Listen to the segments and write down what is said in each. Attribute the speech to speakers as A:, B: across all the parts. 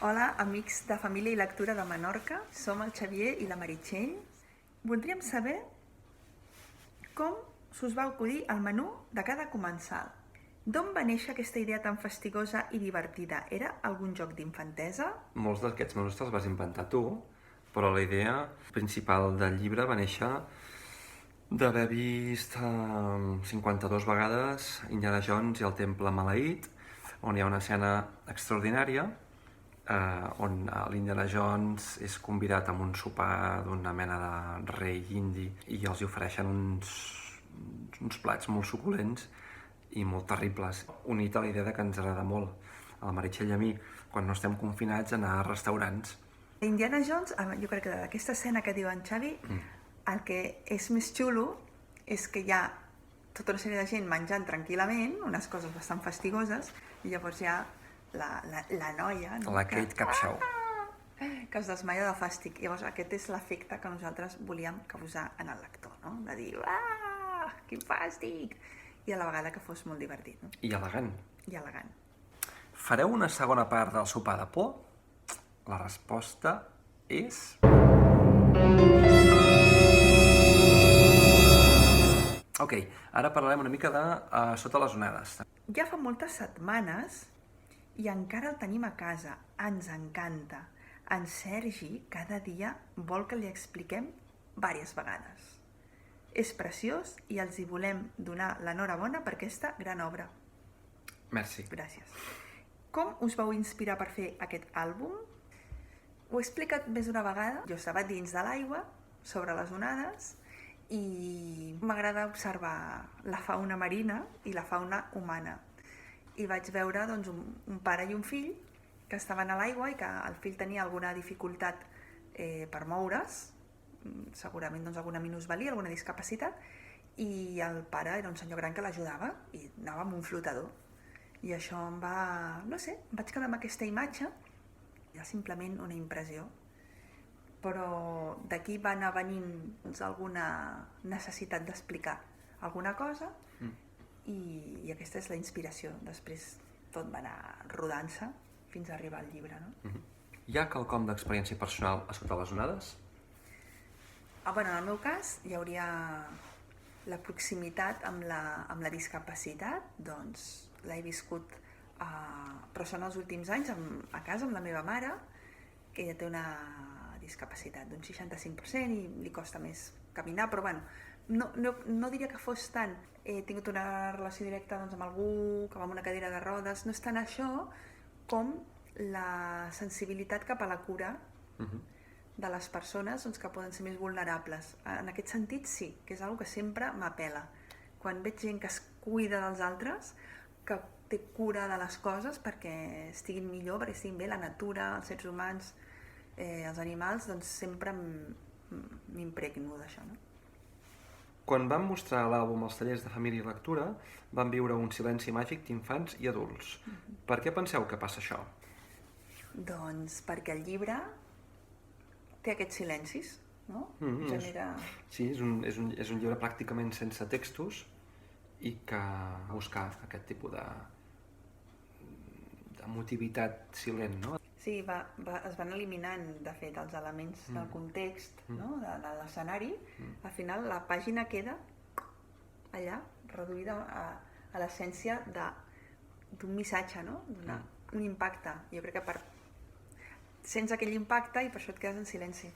A: Hola, amics de Família i Lectura de Menorca. Som el Xavier i la Meritxell. Voldríem saber com s'us va acudir el menú de cada comensal. D'on va néixer aquesta idea tan fastigosa i divertida? Era algun joc d'infantesa?
B: Molts d'aquests menús te'ls vas inventar tu, però la idea principal del llibre va néixer d'haver vist 52 vegades Indiana Jones i el Temple Maleït, on hi ha una escena extraordinària on l'Indiana Jones és convidat a un sopar d'una mena de rei indi i els ofereixen uns plats molt suculents i molt terribles, unit a la idea que ens agrada molt a la Meritxell i a mi, quan no estem confinats, anar a restaurants.
A: Indiana Jones, jo crec que d'aquesta escena que diu en Xavi, el que és més xulo és que hi ha tota una sèrie de gent menjant tranquil·lament, unes coses bastant fastigoses, i llavors hi ha la noia, no?
B: La Kate Capshaw.
A: Que es desmaia de fàstic. Llavors aquest és l'efecte que nosaltres volíem causar en el lector, no? De dir, quin fàstic! I a la vegada que fos molt divertit, no?
B: I elegant.
A: I elegant.
B: Fareu una segona part del sopar de por? La resposta és... Ok, ara parlarem una mica de Sota les onades.
A: Ja fa moltes setmanes i encara el tenim a casa. Ens encanta. En Sergi cada dia vol que li expliquem diverses vegades. És preciós i els hi volem donar l'enhorabona per aquesta gran obra.
B: Merci.
A: Gràcies. Com us vau inspirar per fer aquest àlbum? Ho he explicat més d'una vegada. Jo estava dins de l'aigua, sobre les onades, i m'agrada observar la fauna marina i la fauna humana. I vaig veure doncs, un pare i un fill que estaven a l'aigua i que el fill tenia alguna dificultat per moure's, segurament doncs, alguna minusvalia, alguna discapacitat, i el pare era un senyor gran que l'ajudava i anava amb un flotador. I això em va... no sé, em vaig quedar amb aquesta imatge, era simplement una impressió, però d'aquí va anar venint doncs, alguna necessitat d'explicar alguna cosa i aquesta és la inspiració. Després tot va anar rodant-se fins a arribar al llibre, no?
B: Hi ha quelcom d'experiència personal a Sota les onades?
A: Bueno, en el meu cas hi hauria la proximitat amb la discapacitat, doncs l'he viscut, però són els últims anys a casa amb la meva mare, que ella té una discapacitat d'un 65% i li costa més caminar, però bueno, no diria que fos tant. He tingut una relació directa doncs, amb algú que va amb una cadira de rodes, no és tant això com la sensibilitat cap a la cura de les persones doncs, que poden ser més vulnerables. En aquest sentit sí, que és una cosa que sempre m'apela. Quan veig gent que es cuida dels altres, que té cura de les coses perquè estiguin millor, perquè estiguin bé, la natura, els éssers humans, els animals, doncs sempre m'impregno d'això, no?
B: Quan vam mostrar l'àlbum als tallers de família i lectura, vam viure un silenci màgic d'infants i adults. Per què penseu que passa això?
A: Doncs perquè el llibre té aquests silencis, no? Genera...
B: Sí, és un llibre pràcticament sense textos i que busca aquest tipus d'emotivitat silent, no?
A: Sí, es van eliminant, de fet, els elements del context, no? de l'escenari. Al final, la pàgina queda allà, reduïda a l'essència d'un missatge, no? Un impacte. Jo crec que sents aquell impacte i per això et quedes en silenci.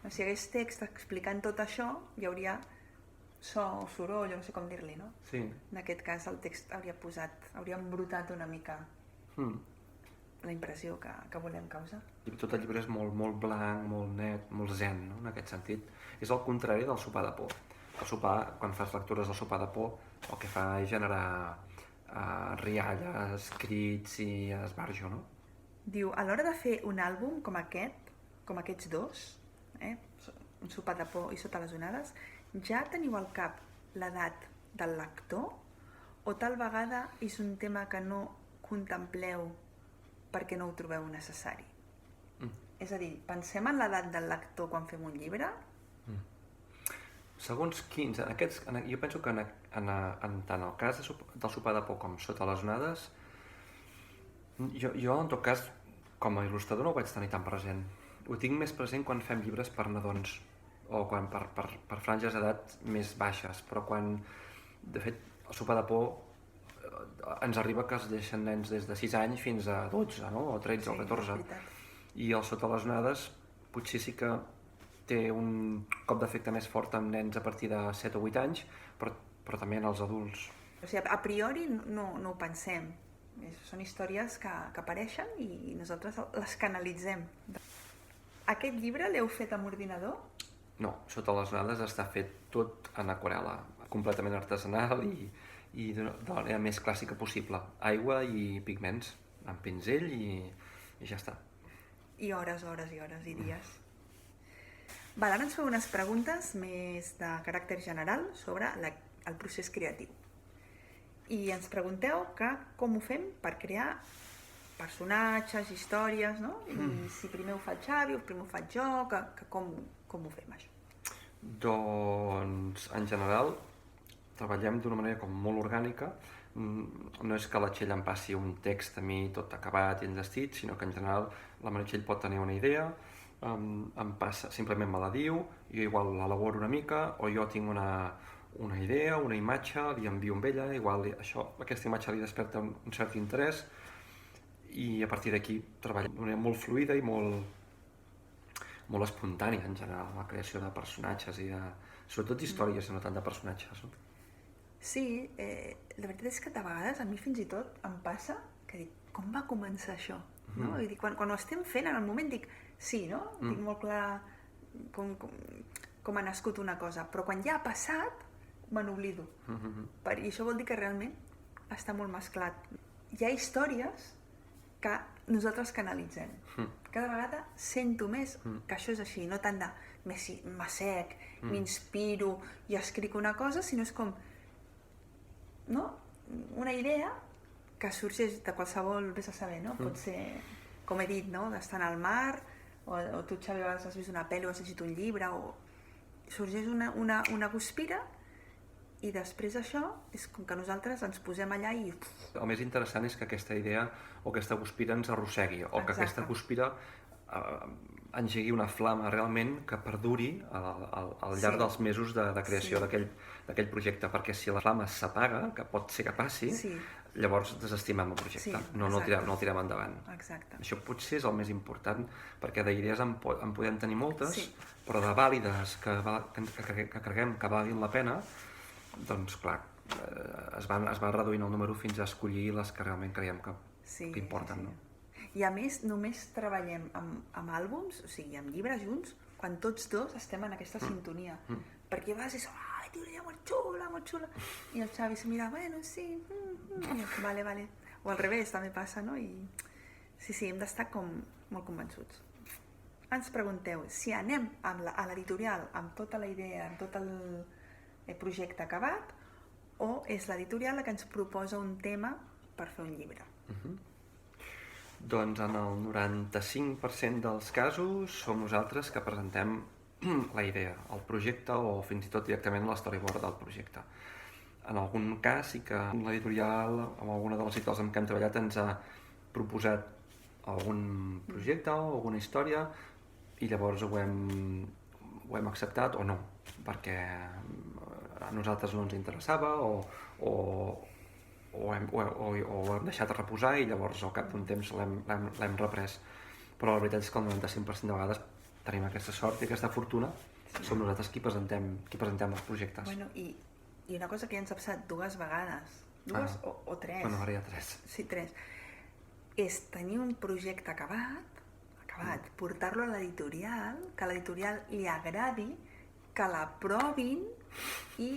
A: Si hi hagués text explicant tot això, hi hauria so o soroll, no sé com dir-li, no?
B: Sí.
A: En aquest cas, el text hauria embrutat una mica la impressió que volem causar.
B: Tot el llibre és molt blanc, molt net, molt zen, no? En aquest sentit. És el contrari del sopar de por. El sopar, quan fas lectures del sopar de por, el que fa és generar rialles, crits i esbarjo, no?
A: Diu, a l'hora de fer un àlbum com aquests dos, un sopar de por i Sota les onades, ja teniu al cap l'edat del lector o tal vegada és un tema que no contempleu perquè no ho trobeu necessari? És a dir, pensem en l'edat del lector quan fem un llibre?
B: Segons quins, jo penso que en tant el cas del sopar de por com Sota les onades, jo en tot cas Com a il·lustrador no ho vaig tenir tan present. Ho tinc més present quan fem llibres per nadons o quan per franges d'edat més baixes, però quan, de fet, el sopar de por ens arriba que es deixen nens des de 6 anys fins a 12, no? O 13 o 14. I el Sota les onades potser sí que té un cop d'efecte més fort amb nens a partir de 7 o 8 anys, però també en els adults.
A: O sigui, a priori no ho pensem. Són històries que apareixen i nosaltres les canalitzem. Aquest llibre l'heu fet amb ordinador?
B: No, Sota les onades està fet tot en aquarel·la, completament artesanal i de la manera més clàssica possible. Aigua i pigments, amb pinzell i ja està.
A: I hores i dies. Val, ara ens feu unes preguntes més de caràcter general sobre el procés creatiu. I ens pregunteu com ho fem per crear personatges, històries, no? I si primer ho fa el Xavi o primer ho faig jo, com ho fem, això?
B: Doncs, en general, treballem d'una manera com molt orgànica. No és que la Txell em passi un text a mi tot acabat i enllestit, sinó que en general la Meritxell pot tenir una idea, em passa, simplement me la diu, jo igual l'elaboro una mica, o jo tinc una idea, una imatge, li envio amb ella, igual aquesta imatge li desperta un cert interès, i a partir d'aquí treballem d'una manera molt fluida i molt espontània en general, la creació de personatges i sobretot d'històries, no tant de personatges.
A: Sí, la veritat és que de vegades a mi fins i tot em passa que dic, com va començar això? No? I quan ho estem fent, en el moment dic, sí, no? Tinc molt clar com ha nascut una cosa, però quan ja ha passat, me n'oblido. I això vol dir que realment està molt mesclat. Hi ha històries que nosaltres canalitzem. Cada vegada sento més que això és així, no tant de m'assec, m'inspiro i escric una cosa, sinó és com una idea que sorgeix de qualsevol, vés a saber, no? Pot ser, com he dit, d'estar al mar, o tu, Xavi, a vegades has vist una pel·li o has llegit un llibre, o sorgeix una guspira, i després això és com que nosaltres ens posem allà i...
B: El més interessant és que aquesta idea o aquesta guspira ens arrossegui, o que aquesta guspira engegui una flama realment que perduri al llarg dels mesos de creació d'aquell projecte, perquè si la flama s'apaga, que pot ser que passi, llavors desestimem el projecte, no el tirem endavant. Això potser és el més important, perquè d'idees en podem tenir moltes, però de vàlides que creguem que valguin la pena, doncs clar, es va reduint el número fins a escollir les que realment creiem que importen.
A: I a més, només treballem amb àlbums, o sigui, amb llibres junts, quan tots dos estem en aquesta sintonia. Perquè a vegades és, ai, teoria molt xula, molt xula. I el Xavi s'ho mira, bueno, sí, vale. O al revés, també passa, no? I sí, hem d'estar com molt convençuts. Ens pregunteu, si anem a l'editorial amb tota la idea, amb tot el projecte acabat, o és l'editorial la que ens proposa un tema per fer un llibre?
B: Doncs en el 95% dels casos som nosaltres que presentem la idea, el projecte o fins i tot directament l'storyboard del projecte. En algun cas sí que l'editorial, amb alguna de les editors amb què hem treballat, ens ha proposat algun projecte o alguna història i llavors ho hem acceptat o no, perquè a nosaltres no ens interessava o ho hem deixat reposar i llavors al cap d'un temps l'hem reprès. Però la veritat és que el 95% de vegades tenim aquesta sort i aquesta fortuna, som nosaltres qui presentem els projectes.
A: Bueno, i una cosa que ja ens ha passat 2 vegades, o 3.
B: Bueno, ara hi ha 3.
A: Sí, 3. És tenir un projecte acabat, portar-lo a l'editorial, que a l'editorial li agradi, que l'aprovin i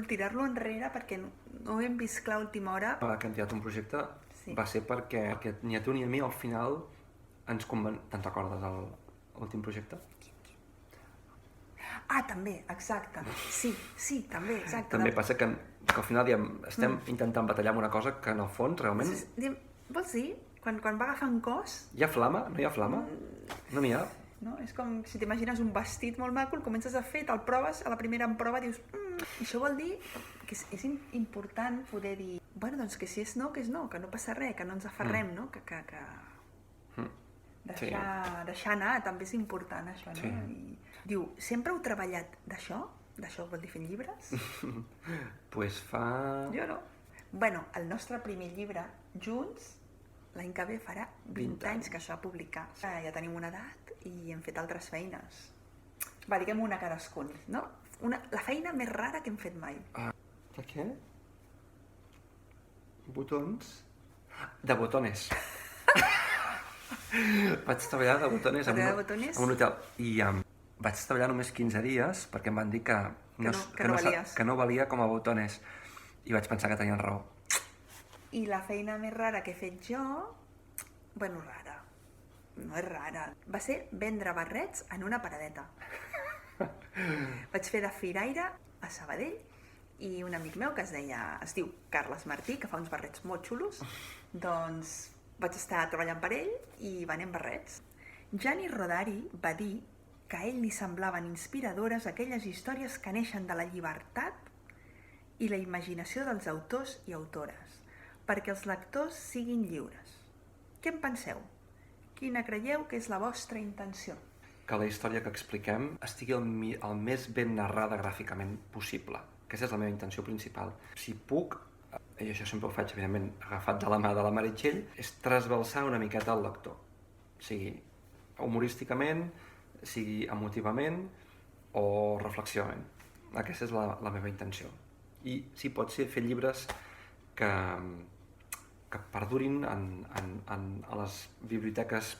A: tirar-lo enrere perquè no ho hem vist clar a última hora.
B: La quantitat d'un projecte va ser perquè ni a tu ni a mi al final ens Te'n recordes l'últim projecte?
A: Ah, també, exacte. Sí, també, exacte.
B: També passa que al final estem intentant batallar amb una cosa que en el fons realment...
A: Vols dir? Quan va agafant cos...
B: Hi ha flama? No hi ha flama? No n'hi ha?
A: No? És com si t'imagines un vestit molt maco, el comences a fer, te'l proves, a la primera prova dius... Això vol dir que és important poder dir, bueno, doncs que si és no, que és no, que no passa res, que no ens aferrem, no? deixar anar, també és important això, no?
B: Sí.
A: I diu, sempre heu treballat d'això? D'això vol dir fent llibres?
B: Pues fa...
A: Jo no. Bueno, el nostre primer llibre, junts, l'any que ve farà 20 anys que això va publicar. Ja tenim una edat i hem fet altres feines. Va, diguem una cadascun, no? La feina més rara que hem fet mai.
B: De què? Botons? De botones. Vaig treballar de botones en un hotel i vaig treballar només 15 dies perquè em van dir que no valia com a botones i vaig pensar que tenien raó.
A: I la feina més rara que he fet jo, bueno, rara, no és rara, va ser vendre barrets en una paradeta. Vaig fer de firaire a Sabadell i un amic meu que es diu Carles Martí, que fa uns barrets molt xulos, doncs vaig estar treballant per ell i venent barrets. Gianni Rodari va dir que a ell li semblaven inspiradores aquelles històries que neixen de la llibertat i la imaginació dels autors i autores, perquè els lectors siguin lliures. Què en penseu? Quina creieu que és la vostra intenció?
B: Que la història que expliquem estigui el més ben narrada gràficament possible. Aquesta és la meva intenció principal. Si puc, i això sempre ho faig, evidentment, agafat de la mà de la Meritxell, és trasbalsar una miqueta el lector. Sigui humorísticament, sigui emotivament o reflexivament. Aquesta és la meva intenció. I si pot ser fer llibres que perdurin a les biblioteques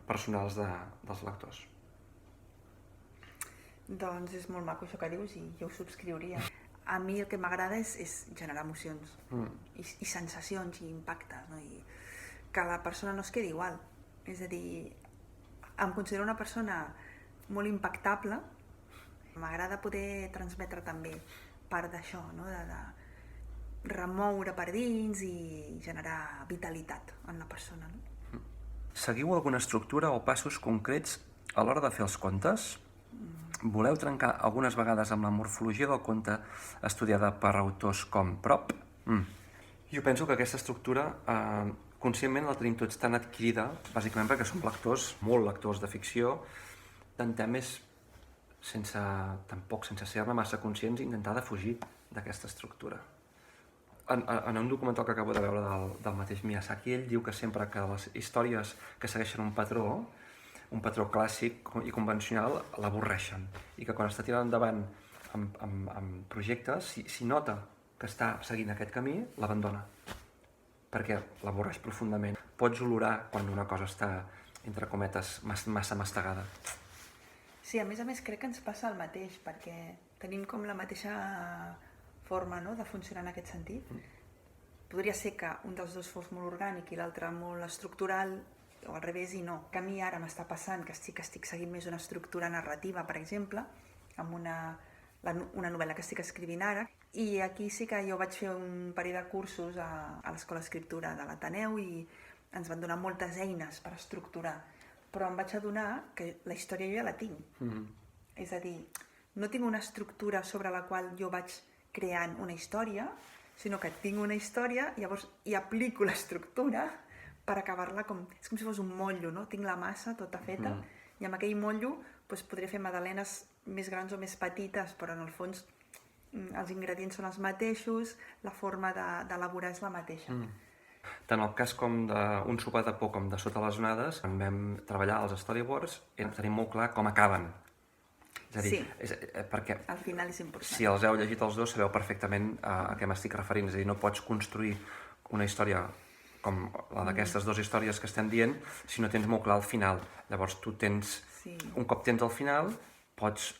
B: personals dels lectors.
A: Doncs és molt maco això que dius i jo ho subscriuria. A mi el que m'agrada és generar emocions i sensacions i impactes, no? I que la persona no es quedi igual. És a dir, em considero una persona molt impactable. M'agrada poder transmetre també part d'això, no? De remoure per dins i generar vitalitat en la persona. No?
B: Seguiu alguna estructura o passos concrets a l'hora de fer els contes? Voleu trencar algunes vegades amb la morfologia del conte estudiada per autors com Prop? Jo penso que aquesta estructura conscientment la tenim tots tan adquirida, bàsicament perquè som lectors, molt lectors de ficció, intentem sense ser-ne massa conscients, intentar defugir d'aquesta estructura. En un documental que acabo de veure del mateix Miyazaki, ell diu que sempre que les històries que segueixen un patró clàssic i convencional l'avorreixen i que quan està tirant endavant amb projectes, si nota que està seguint aquest camí, l'abandona perquè l'avorreix profundament. Pots olorar quan una cosa està, entre cometes, massa mastegada.
A: Sí, a més crec que ens passa el mateix, perquè tenim com la mateixa forma, no?, de funcionar en aquest sentit. Podria ser que un dels dos fos molt orgànic i l'altre molt estructural, o al revés, i no. Que a mi ara m'està passant que sí que estic seguint més una estructura narrativa, per exemple, amb una novel·la que estic escrivint ara, i aquí sí que jo vaig fer un parell de cursos a l'Escola d'Escriptura de l'Ateneu i ens van donar moltes eines per estructurar, però em vaig adonar que la història jo ja la tinc. És a dir, no tinc una estructura sobre la qual jo vaig creant una història, sinó que tinc una història i llavors hi aplico l'estructura per acabar-la com... És com si fos un motllo, no? Tinc la massa tota feta i amb aquell motllo podré fer magdalenes més grans o més petites, però en el fons els ingredients són els mateixos, la forma d'elaborar és la mateixa.
B: Tant el cas com d'un sopar de por com de Sota les onades, quan vam treballar els storyboards, tenim molt clar com acaben. És a dir, perquè
A: al final és important.
B: Si els heu llegit els dos sabeu perfectament a què m'estic referint. És a dir, no pots construir una història com la d'aquestes dues històries que estem dient si no tens molt clar el final. Llavors tu tens, un cop tens el final, pots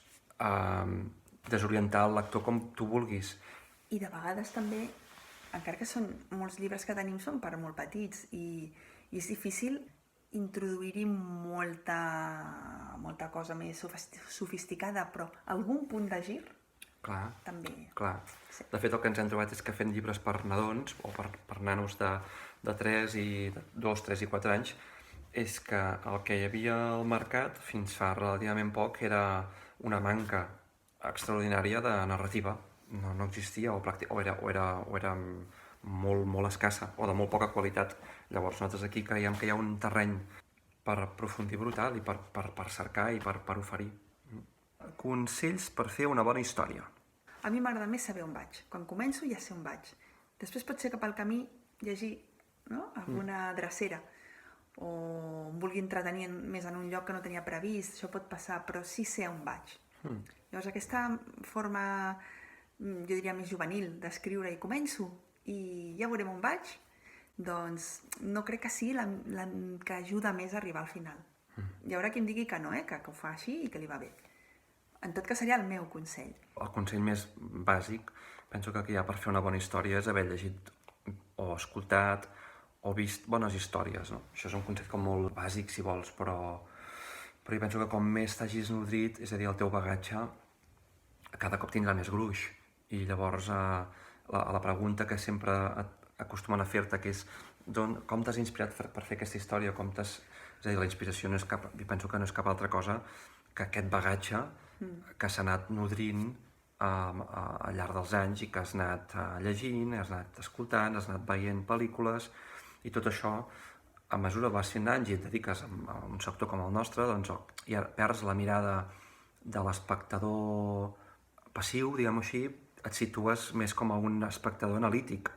B: desorientar el lector com tu vulguis.
A: I de vegades també, encara que són molts llibres que tenim són per molt petits i és difícil introduir-hi molta cosa més sofisticada, però algun punt de gir també.
B: Clar. De fet, el que ens hem trobat és que fent llibres per nadons o per nanos de 3 i 2, 3 i 4 anys és que el que hi havia al mercat fins fa relativament poc era una manca extraordinària de narrativa. No existia o era molt escassa o de molt poca qualitat. Llavors nosaltres aquí creiem que hi ha un terreny per aprofundir brutal i per cercar i per oferir. Consells per fer una bona història.
A: A mi m'agrada més saber on vaig. Quan començo ja sé on vaig. Després pot ser que pel camí llegir, no? Alguna drecera o em vulgui entretenir més en un lloc que no tenia previst, això pot passar, però sí sé on vaig. Llavors aquesta forma, jo diria més juvenil, d'escriure i començo i ja veurem on vaig, doncs no crec que sigui la que ajuda més a arribar al final. Hi haurà qui em digui que no, que ho fa així i que li va bé. En tot cas seria el meu consell.
B: El consell més bàsic, penso que hi ha per fer una bona història és haver llegit o escoltat o vist bones històries, no? Això és un consell com molt bàsic, si vols, però jo penso que com més t'hagis nodrit, és a dir, el teu bagatge, cada cop tindrà més gruix. I llavors la pregunta que sempre acostumen a fer-te, que és com t'has inspirat per fer aquesta història, és a dir, la inspiració no és cap, jo penso que no és cap altra cosa que aquest bagatge que s'ha anat nodrint al llarg dels anys i que has anat llegint, has anat escoltant, has anat veient pel·lícules, i tot això, a mesura que vas fent anys i et dediques a un sector com el nostre, doncs ja perds la mirada de l'espectador passiu, diguem-ho així, et situes més com a un espectador analític.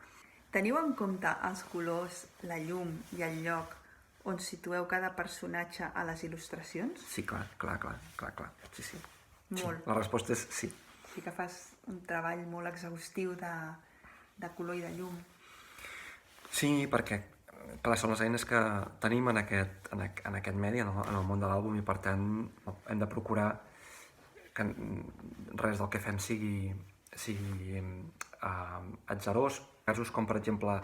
A: Teniu en compte els colors, la llum i el lloc on situeu cada personatge a les il·lustracions?
B: Sí, clar. Sí.
A: Molt.
B: La resposta és sí.
A: Sí que fas un treball molt exhaustiu de color i de llum.
B: Sí, perquè clar, són les eines que tenim en aquest medi, en el món de l'àlbum, i per tant hem de procurar que res del que fem sigui atzarós. Casos com, per exemple,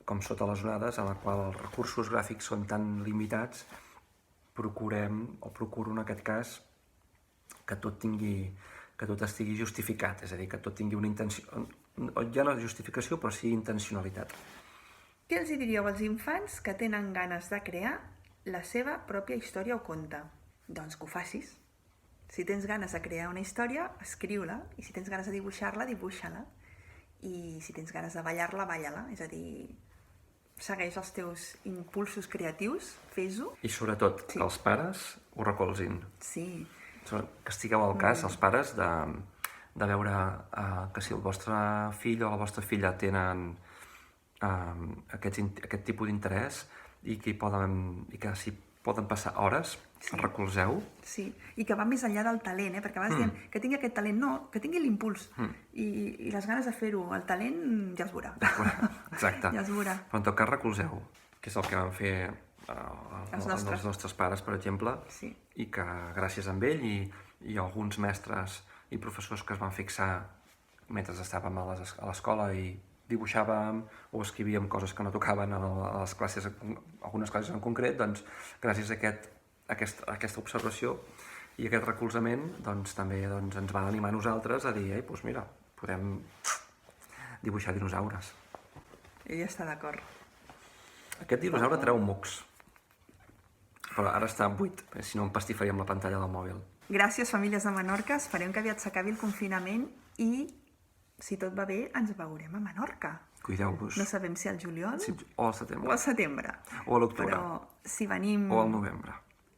B: com Sota les onades, en la qual els recursos gràfics són tan limitats, procuro en aquest cas que tot estigui justificat, és a dir, que tot tingui una intenció, ja no justificació, però sí intencionalitat.
A: Què els diríeu als infants que tenen ganes de crear la seva pròpia història o conte? Doncs que ho facis. Si tens ganes de crear una història, escriu-la, i si tens ganes de dibuixar-la, dibuixa-la. I si tens ganes de ballar-la, balla-la. És a dir, segueix els teus impulsos creatius, fes-ho.
B: I sobretot, que els pares ho recolzin.
A: Sí.
B: Que estigueu al cas, els pares, de veure que si el vostre fill o la vostra filla tenen aquest tipus d'interès i que si poden passar hores, el recolzeu.
A: Sí, i que va més enllà del talent, perquè a vegades diem que tingui aquest talent, no, que tingui l'impuls i les ganes de fer-ho. El talent ja es veurà.
B: Exacte.
A: Ja es veurà.
B: Però en tot cas recolzeu, que és el que van fer els nostres pares, per exemple, i que gràcies a ell i alguns mestres i professors que es van fixar mentre estàvem a l'escola i dibuixàvem o escrivíem coses que no tocaven a les classes, algunes classes en concret, doncs gràcies a aquesta observació i aquest recolzament doncs també ens van animar a nosaltres a dir, doncs mira, podem dibuixar dinosaures.
A: Ella està d'acord.
B: Aquest dinosaure treu mocs, però ara està buit, si no em pastifaríem la pantalla del mòbil.
A: Gràcies, famílies de Menorca. Esperem que aviat s'acabi el confinament i, si tot va bé, ens veurem a Menorca.
B: Cuideu-vos.
A: No sabem si al juliol
B: o al setembre.
A: O al setembre.
B: O a l'octubre.
A: Però si venim...
B: O al novembre.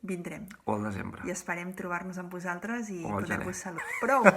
A: Vindrem.
B: O al desembre.
A: I esperem trobar-nos amb vosaltres i
B: donar-vos
A: salut. Prou!